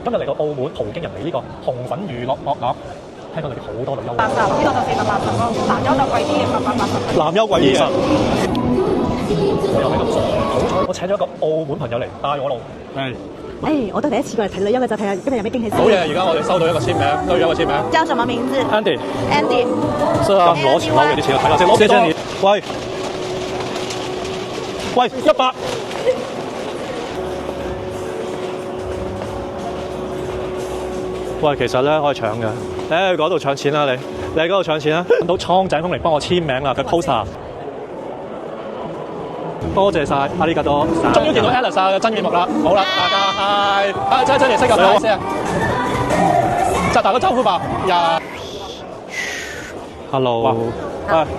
今日嚟到澳門途經人哋呢個紅粉娛樂樂樂，聽講裏邊好多女優。80，呢度就480咯，男優就貴啲嘅880。男優貴啲嘅。我又喺度傻，好彩我請咗一個澳門朋友嚟帶我路。係。我都第一次過嚟睇女優嘅，就睇下今日有咩驚喜先。好嘢！而家我哋收到一個簽名，女優嘅簽名。叫什麼名字 Andy。 Andy。是啊，攞錢攞嘅啲錢，睇下先。謝謝你。喂，100。喂，其實咧可以搶嘅，你喺嗰度搶錢啦，你喺嗰度搶錢啦。揾到蒼井空嚟幫我簽名啦，佢 poster。多謝晒，阿里加多。終於見到 Alice 嘅真面目啦！好啦，大家係，真係識㗎，你先。就打個招呼吧。Hello。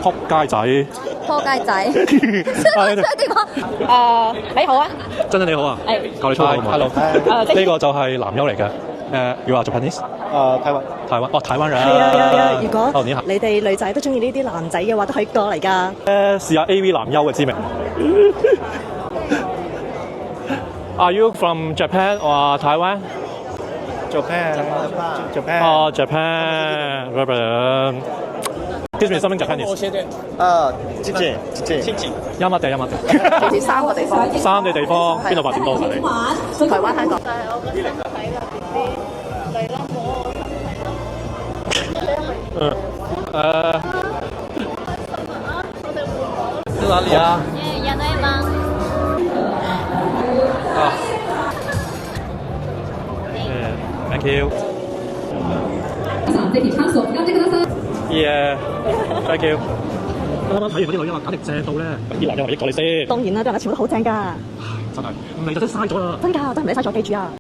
撲街仔。撲街仔。你好啊。真係你好啊。教你粗口好唔好 ？Hello。呢個就係男優嚟嘅。You are Japanese？台灣。台灣人。係啊。如果你好。你哋女仔都中意呢啲男仔嘅話，都可以過嚟㗎。試下 AV 男優嘅知名。Are you from Japan or Taiwan? Japan. Oh, Japan. Give me something Japanese. 接近。啱啱地。好似3個地方。3個地方，邊度發展多㗎你？台灣、香港。但係我覺得睇啦啲嚟啦，冇在哪裡啊？人類嗎？Thank you. Yeah, thank you. 啱啱睇完嗰啲女優啊，簡直正到咧！啲男優係咪益咗你先？當然啦，啲人全部都好正㗎。真係唔嚟就真嘥咗啦！真㗎，真係唔使嘥咗，記住啊！